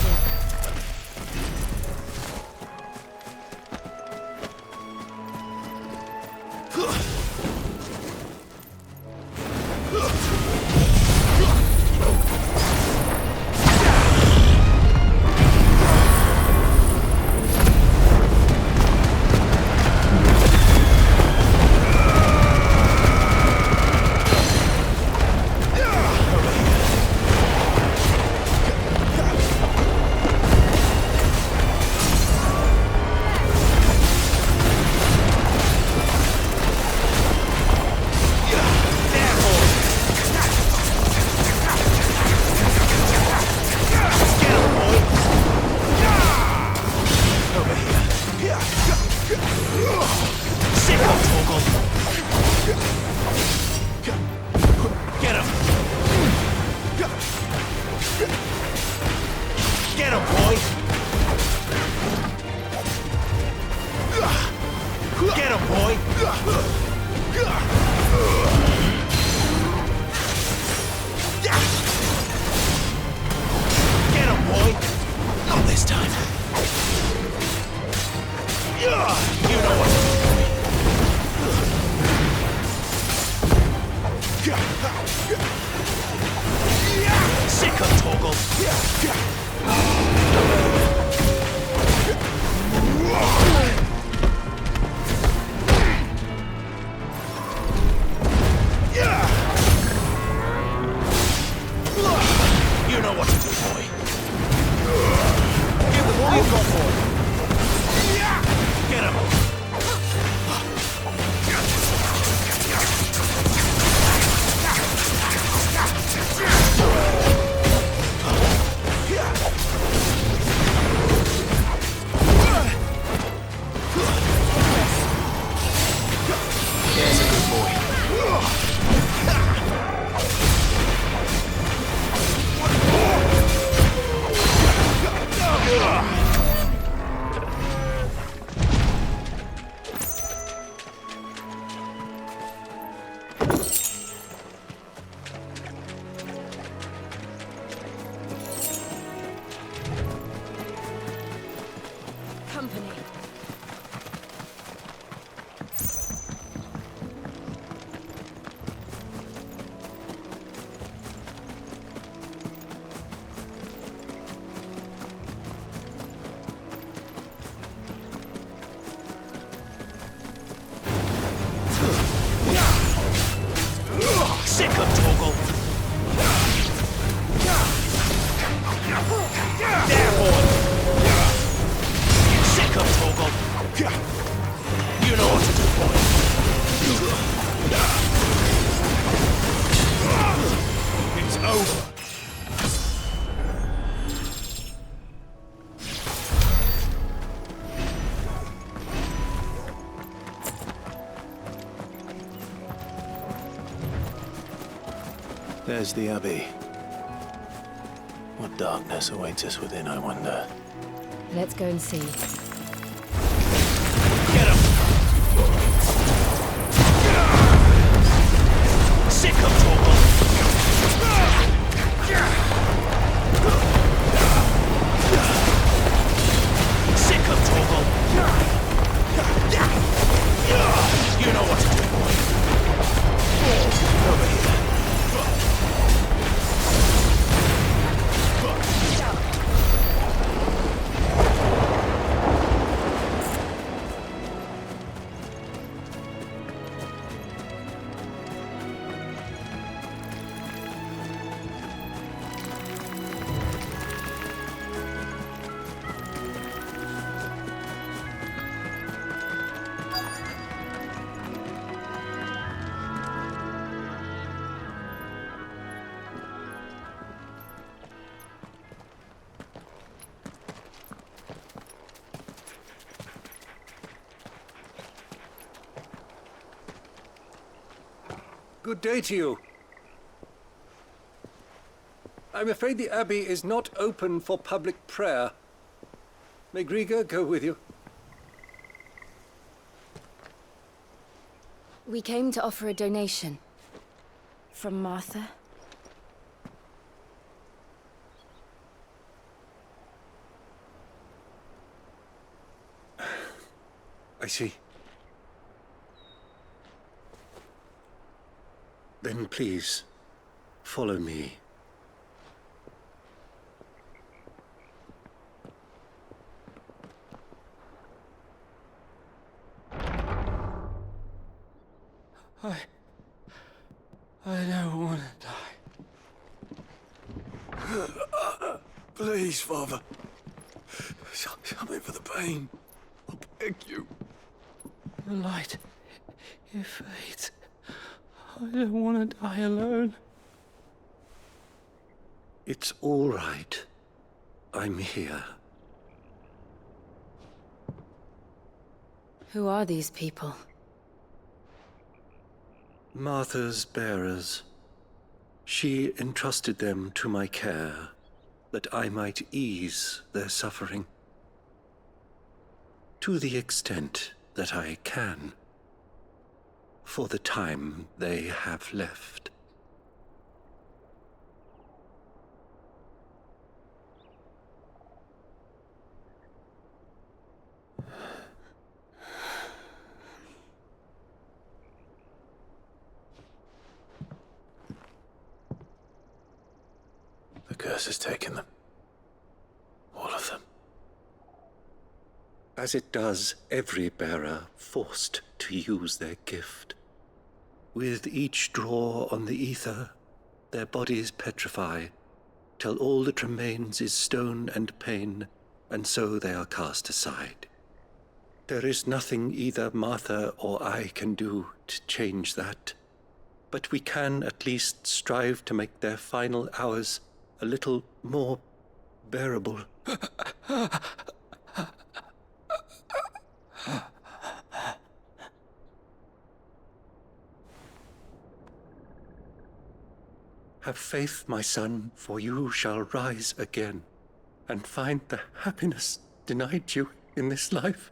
Yeah! company. Sick of Torgal! There, boy! Sick of Torgal! You know what to do, boy! It's over! There's the Abbey. What darkness awaits us within, I wonder? Let's go and see. Sick of Torgal! Sick of Torgal! You know what to do, boy. Over here. Good day to you. I'm afraid the Abbey is not open for public prayer. May Griga go with you? We came to offer a donation. From Martha. I see. Then please, follow me. I don't want to die. Please, Father. Something for the pain. I beg you. The light, it fades. I don't want to die alone. It's all right. I'm here. Who are these people? Martha's bearers. She entrusted them to my care, that I might ease their suffering. To the extent that I can. For the time they have left. The curse has taken them. All of them. As it does every bearer forced to use their gift. With each draw on the ether, their bodies petrify, till all that remains is stone and pain, and so they are cast aside. There is nothing either Martha or I can do to change that, but we can at least strive to make their final hours a little more bearable. Have faith, my son, for you shall rise again, and find the happiness denied you in this life.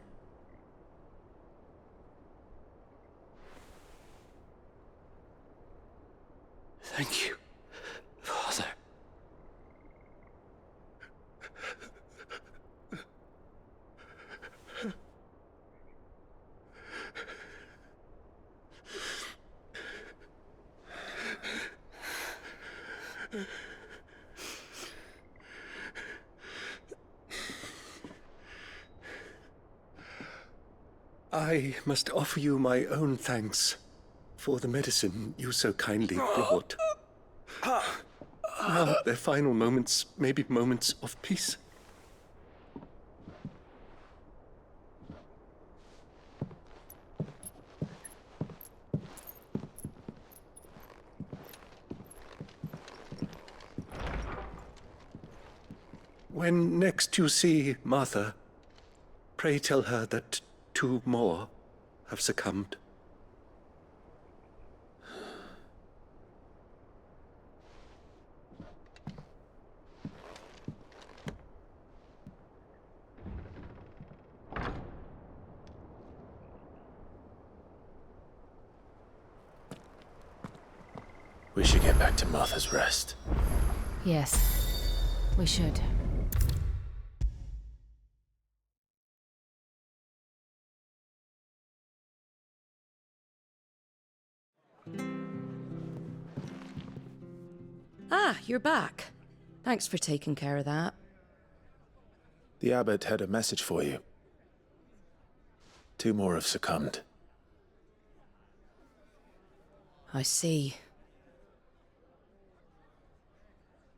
Thank you, Father. I must offer you my own thanks for the medicine you so kindly brought. Now, their final moments may be moments of peace. When next you see Martha, pray tell her that 2 more have succumbed. We should get back to Martha's Rest. Yes, we should. Ah, you're back. Thanks for taking care of that. The abbot had a message for you. 2 more have succumbed. I see.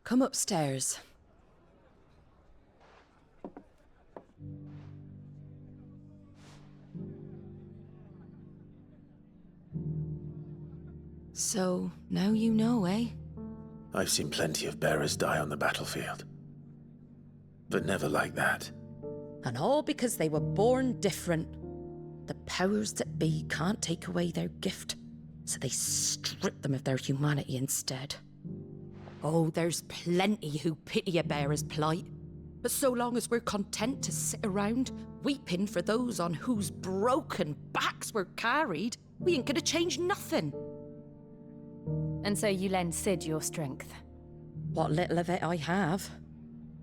Come upstairs. So, now you know, eh? I've seen plenty of bearers die on the battlefield. But never like that. And all because they were born different. The powers that be can't take away their gift, so they strip them of their humanity instead. Oh, there's plenty who pity a bearer's plight. But so long as we're content to sit around, weeping for those on whose broken backs we're carried, we ain't gonna change nothing. And so you lend Sid your strength? What little of it I have.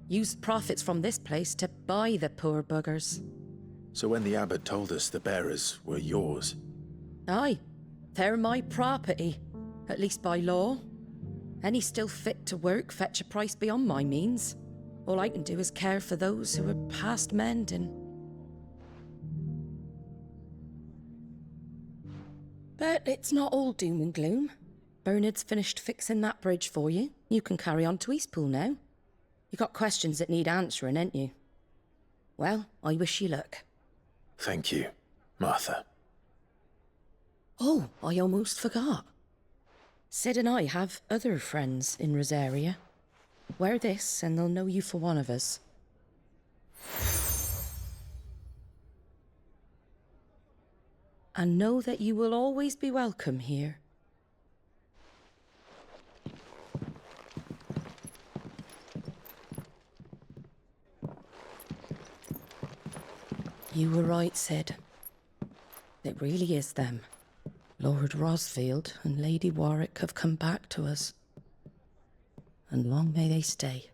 Used profits from this place to buy the poor buggers. So when the abbot told us the bearers were yours... Aye, they're my property, at least by law. Any still fit to work fetch a price beyond my means. All I can do is care for those who are past mending. But it's not all doom and gloom. Bernard's finished fixing that bridge for you. You can carry on to Eastpool now. You got questions that need answering, ain't you? Well, I wish you luck. Thank you, Martha. Oh, I almost forgot. Sid and I have other friends in Rosaria. Wear this and they'll know you for one of us. And know that you will always be welcome here. You were right, Sid. It really is them. Lord Rosfield and Lady Warwick have come back to us. And long may they stay.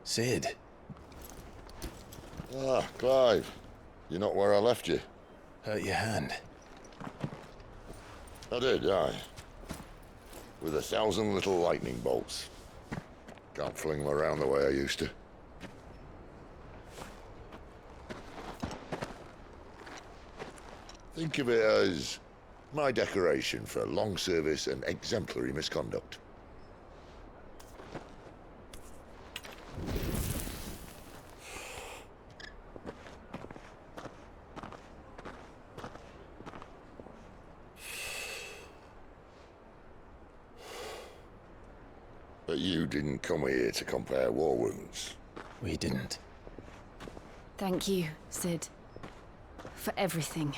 Sid. Ah, Clive. You're not where I left you. Hurt your hand. I did, aye. With 1,000 little lightning bolts. Can't fling them around the way I used to. Think of it as my decoration for long service and exemplary misconduct. But you didn't come here to compare war wounds. We didn't. Thank you, Sid. For everything.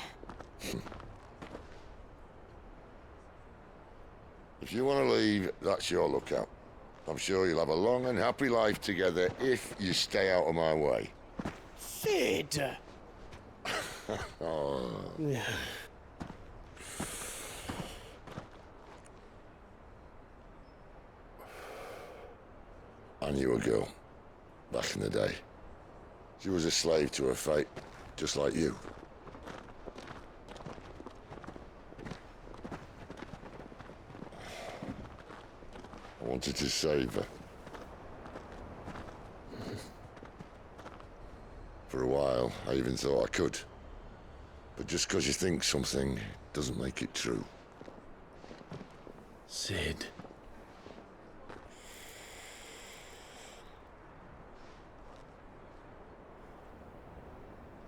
If you want to leave, that's your lookout. I'm sure you'll have a long and happy life together if you stay out of my way. Sid! Oh. knew a girl, back in the day. She was a slave to her fate, just like you. I wanted to save her. For a while, I even thought I could. But just because you think something doesn't make it true. Sid.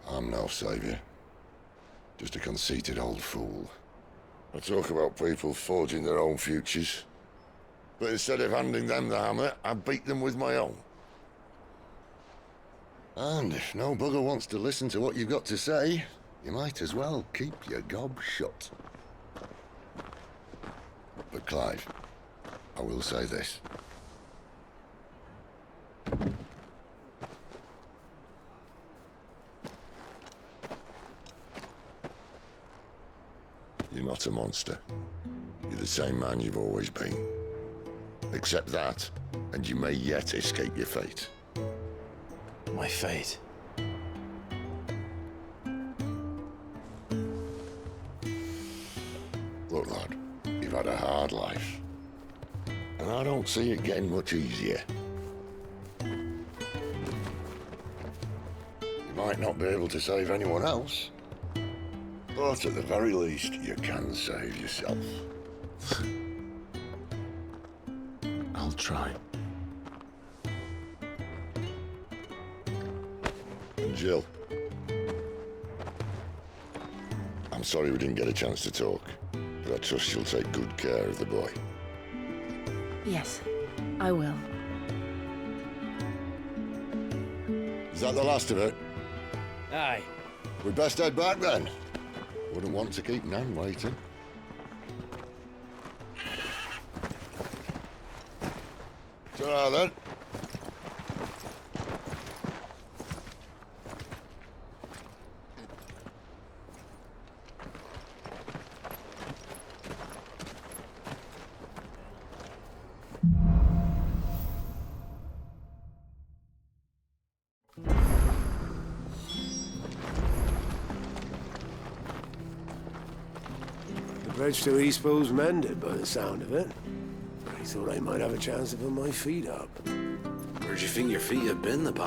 I'm no savior. Just a conceited old fool. I talk about people forging their own futures. But instead of handing them the hammer, I beat them with my own. And if no bugger wants to listen to what you've got to say, you might as well keep your gob shut. But Clive, I will say this. You're not a monster. You're the same man you've always been. Accept that, and you may yet escape your fate. My fate? Look, lad, you've had a hard life. And I don't see it getting much easier. You might not be able to save anyone else, but at the very least, you can save yourself. I'll try. And Jill, I'm sorry we didn't get a chance to talk, but I trust you'll take good care of the boy. Yes, I will. Is that the last of it? Aye. We'd best head back then. Wouldn't want to keep Nan waiting. Ta-ra then. The bridge to Eastbo's mended by the sound of it. I thought I might have a chance to put my feet up. Where'd you think your feet had been the past